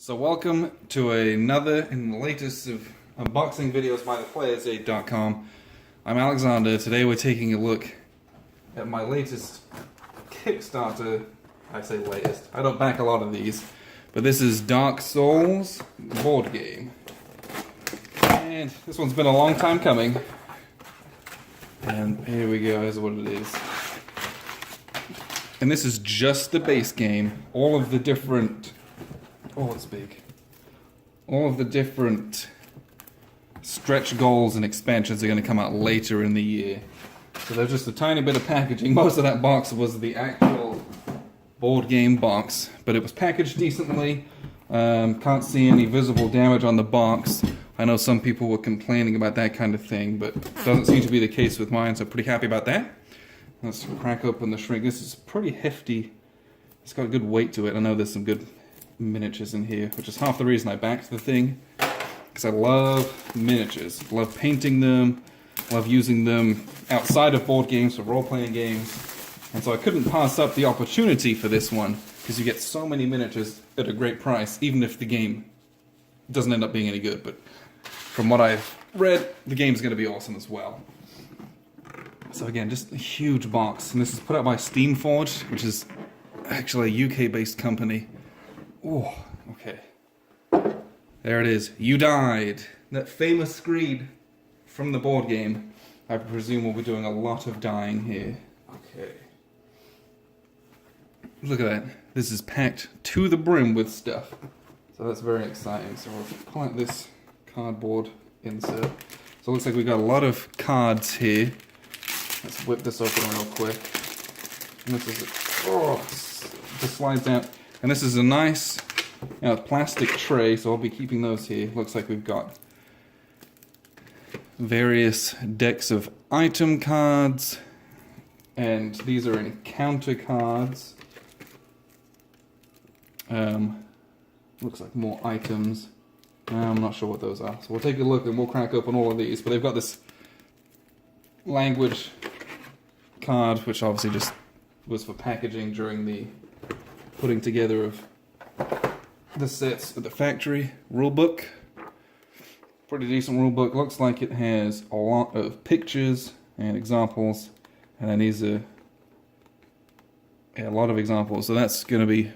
So welcome to another and the latest of unboxing videos by theplayers8.com. I'm Alexander. Today we're taking a look at my latest Kickstarter. I say latest. I don't back a lot of these, but this is Dark Souls board game. And this one's been a long time coming. And here we go, here's what it is. And this is just the base game. All of the different... Oh, it's big. All of the different stretch goals and expansions are going to come out later in the year. So there's just a tiny bit of packaging. Most of that box was the actual board game box, but it was packaged decently. Can't see any visible damage on the box. I know some people were complaining about that kind of thing, but it doesn't seem to be the case with mine, so pretty happy about that. Let's crack open the shrink. This is pretty hefty. It's got a good weight to it. I know there's some good miniatures in here, which is half the reason I backed the thing, because I love miniatures. Love painting them, love using them outside of board games for role-playing games, and so I couldn't pass up the opportunity for this one, because you get so many miniatures at a great price, even if the game doesn't end up being any good. But from what I've read, the game's going to be awesome as well. So again, just a huge box, and this is put out by Steamforged, which is actually a UK-based company. Oh, okay. There it is. You died. That famous screed from the board game. I presume we'll be doing a lot of dying here. Okay. Look at that. This is packed to the brim with stuff. So that's very exciting. So we'll pull out this cardboard insert. So it looks like we've got a lot of cards here. Let's whip this open real quick. And this is it. Oh, just slides out. And this is a nice plastic tray, so I'll be keeping those here. Looks like we've got various decks of item cards, and these are encounter cards. Looks like more items. I'm not sure what those are, so we'll take a look and we'll crack open all of these. But they've got this language card, which obviously just was for packaging during the putting together of the sets at the factory. Rulebook. Pretty decent rulebook. Looks like it has a lot of pictures and examples. And then these are a lot of examples. So that's going to be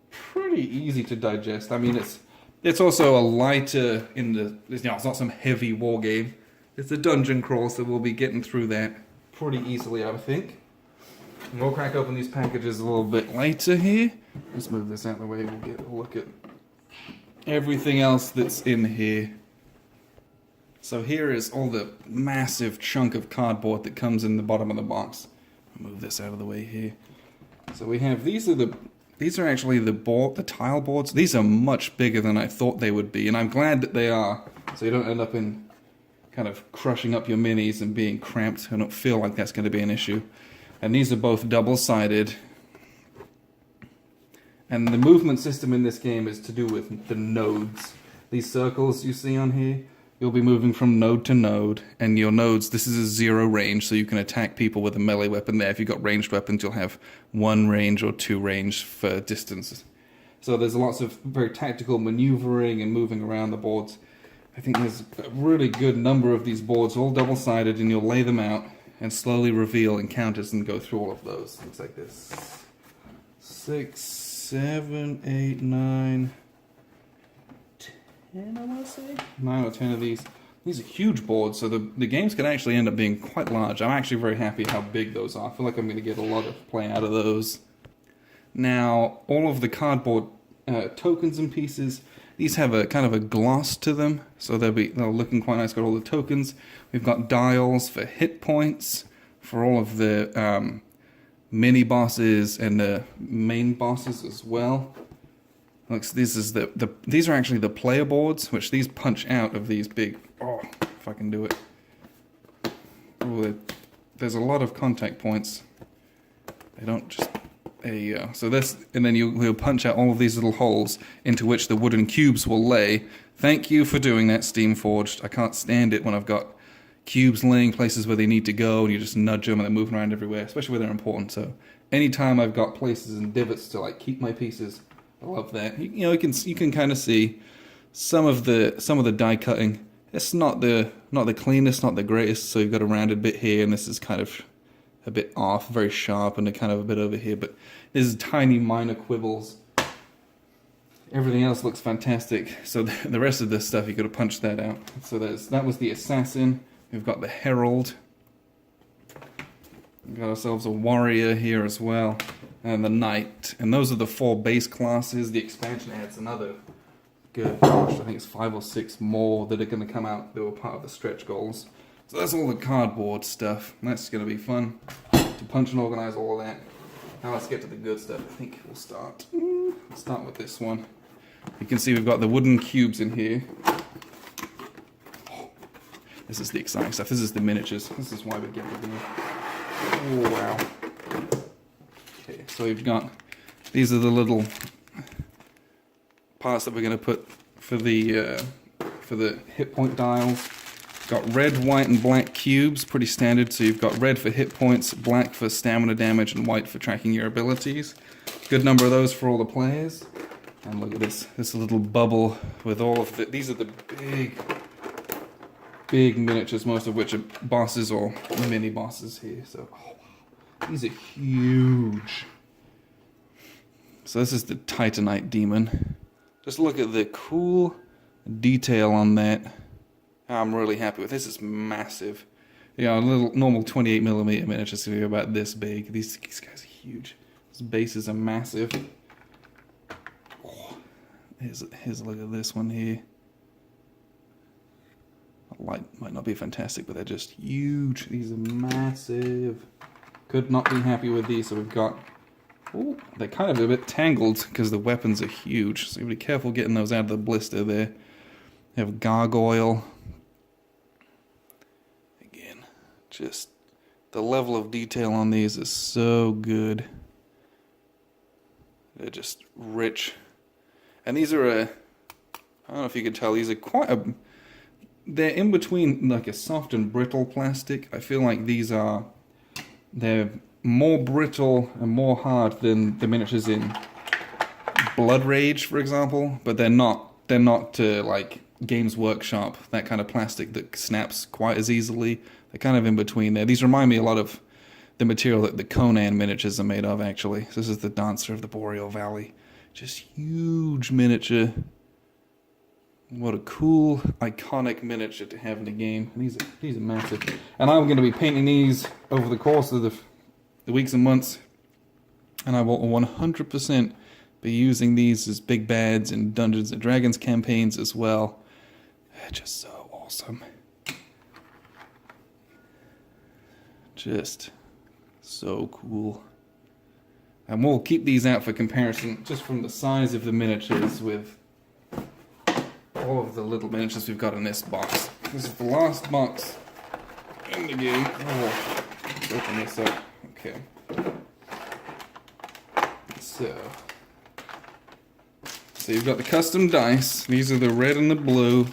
pretty easy to digest. I mean, it's also a lighter in the... it's not some heavy war game. It's a dungeon crawl, so we'll be getting through that pretty easily, I would think. And we'll crack open these packages a little bit later here. Let's move this out of the way. We'll get a look at everything else that's in here. So here is all the massive chunk of cardboard that comes in the bottom of the box. I'll move this out of the way here. So we have these are actually the tile boards. These are much bigger than I thought they would be, and I'm glad that they are. So you don't end up in kind of crushing up your minis and being cramped. I don't feel like that's going to be an issue. And these are both double-sided. And the movement system in this game is to do with the nodes. These circles you see on here, you'll be moving from node to node. And your nodes, this is a 0 range, so you can attack people with a melee weapon there. If you've got ranged weapons, you'll have 1 range or 2 range for distance. So there's lots of very tactical maneuvering and moving around the boards. I think there's a really good number of these boards, all double-sided, and you'll lay them out and slowly reveal encounters and go through all of those. Looks like this. 6, 7, 8, 9, 10, I want to say? 9 or 10 of these. These are huge boards, so the games can actually end up being quite large. I'm actually very happy how big those are. I feel like I'm going to get a lot of play out of those. Now, all of the cardboard tokens and pieces, these have a kind of a gloss to them, so they're looking quite nice. Got all the tokens. We've got dials for hit points, for all of the mini bosses and the main bosses as well. Looks, these are actually the player boards, which these punch out of these big. Oh, if I can do it. Oh, there's a lot of contact points. They don't just. There you go. So this, and then you'll punch out all of these little holes into which the wooden cubes will lay. Thank you for doing that, Steamforged. I can't stand it when I've got cubes laying places where they need to go, and you just nudge them and they're moving around everywhere, especially where they're important. So anytime I've got places and divots to like keep my pieces, I love that. You know, you can kind of see some of the die cutting. It's not the cleanest, not the greatest. So you've got a rounded bit here, and this is kind of a bit off, very sharp, and a kind of a bit over here. But this is tiny minor quibbles. Everything else looks fantastic. So the rest of this stuff, you got to punch that out. So that was the assassin. We've got the herald. We've got ourselves a warrior here as well, and the knight. And those are the 4 base classes. The expansion adds another, good gosh, I think it's 5 or 6 more that are going to come out that were part of the stretch goals. So that's all the cardboard stuff. That's going to be fun to punch and organize all of that. Now let's get to the good stuff. I think we'll start with this one. You can see we've got the wooden cubes in here. Oh, this is the exciting stuff. This is the miniatures. This is why we get the game. Oh, wow. Okay, so we've got, these are the little parts that we're going to put for the hit point dials. Got red, white, and black cubes, pretty standard. So you've got red for hit points, black for stamina damage, and white for tracking your abilities. Good number of those for all the players. And look at this little bubble with all of these are the big miniatures, most of which are bosses or mini bosses here. So these are huge. So this is the Titanite Demon. Just look at the cool detail on that. I'm really happy with this. Is massive. You know, a little normal 28mm miniatures are about this big. These guys are huge. These bases are massive. Oh, here's a look at this one here. The light might not be fantastic, but they're just huge. These are massive. Could not be happy with these. So we've got. Oh, they're kind of a bit tangled because the weapons are huge. So you be careful getting those out of the blister there. You have Gargoyle. Again, just the level of detail on these is so good. They're just rich. And these are I don't know if you can tell, these are they're in between like a soft and brittle plastic. I feel like they're more brittle and more hard than the miniatures in Blood Rage, for example, but they're not like Games Workshop, that kind of plastic that snaps quite as easily. They're kind of in between there. These remind me a lot of the material that the Conan miniatures are made of, actually. So this is the Dancer of the Boreal Valley. Just huge miniature. What a cool, iconic miniature to have in the game. And these are massive. And I'm going to be painting these over the course of the weeks and months. And I will 100% be using these as big bads in Dungeons and Dragons campaigns as well. They're just so awesome. Just so cool. And we'll keep these out for comparison just from the size of the miniatures with all of the little miniatures we've got in this box. This is the last box in the game. Oh, let's open this up. Okay. So you've got the custom dice. These are the red and the blue.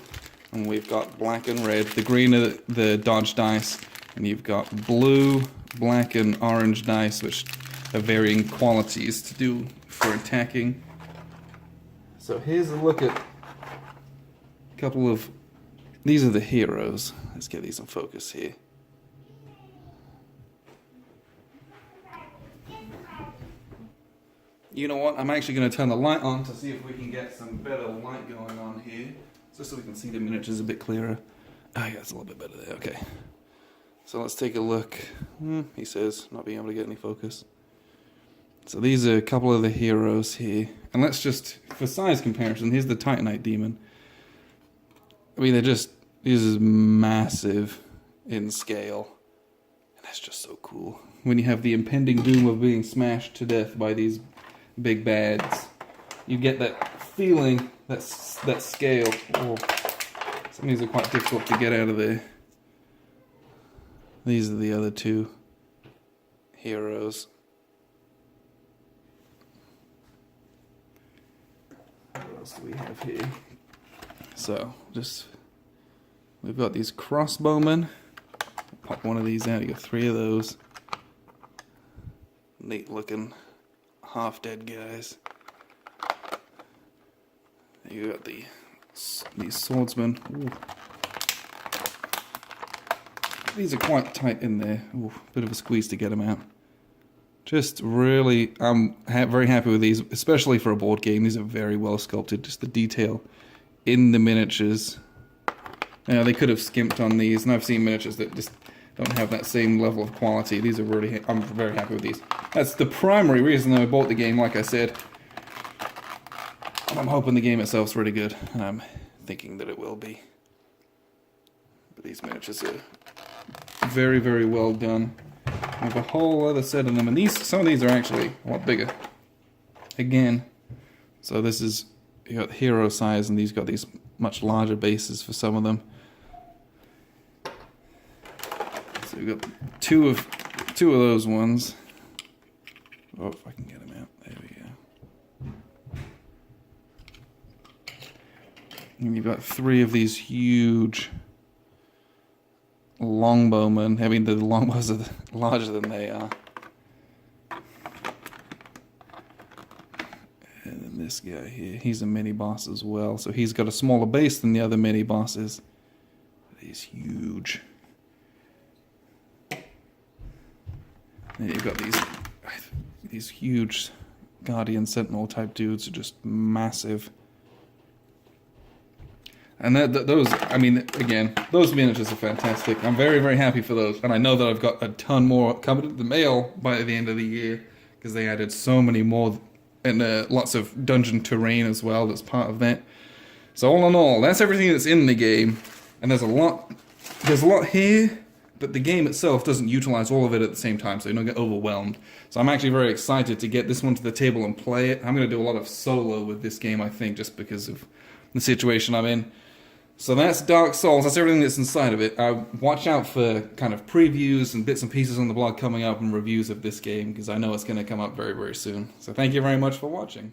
And we've got black and red. The green are the dodge dice. And you've got blue, black, and orange dice, which have varying qualities to do for attacking. So here's a look at a couple of... These are the heroes. Let's get these in focus here. You know what? I'm actually going to turn the light on to see if we can get some better light going on here. Just so we can see the miniatures a bit clearer. Ah, yeah, it's a little bit better there. Okay. So let's take a look. He says, not being able to get any focus. So these are a couple of the heroes here. And let's just, for size comparison, here's the Titanite Demon. I mean, these are massive in scale. And that's just so cool. When you have the impending doom of being smashed to death by these big bads, you get that feeling, that scale. Oh, some of these are quite difficult to get out of there. These are the other two heroes. What else do we have here? So, we've got these crossbowmen. Pop one of these out, you got 3 of those. Neat looking, half dead guys. You got these swordsmen. Ooh. These are quite tight in there. Ooh, bit of a squeeze to get them out. Just really, I'm very happy with these, especially for a board game. These are very well sculpted. Just the detail in the miniatures. They could have skimped on these, and I've seen miniatures that just don't have that same level of quality. These are really, I'm very happy with these. That's the primary reason that I bought the game, like I said. And I'm hoping the game itself's really good, and I'm thinking that it will be. But these miniatures are very, very well done. I have a whole other set of them, and some of these are actually a lot bigger. Again, so this is, you got hero size, and these got these much larger bases for some of them. So we've got two of those ones. Oh, if I can get them out, there we go. And you've got 3 of these huge longbowmen. I mean, the longbows are larger than they are. And then this guy here, he's a mini boss as well. So he's got a smaller base than the other mini bosses. He's huge. And you've got these huge Guardian Sentinel type dudes, are just massive. And those, I mean, again, those miniatures are fantastic. I'm very, very happy for those. And I know that I've got a ton more coming in the mail by the end of the year, because they added so many more, and lots of dungeon terrain as well that's part of that. So all in all, that's everything that's in the game. And there's a lot here, but the game itself doesn't utilize all of it at the same time, so you don't get overwhelmed. So I'm actually very excited to get this one to the table and play it. I'm going to do a lot of solo with this game, I think, just because of the situation I'm in. So that's Dark Souls. That's everything that's inside of it. Watch out for kind of previews and bits and pieces on the blog coming up and reviews of this game, because I know it's going to come up very, very soon. So thank you very much for watching.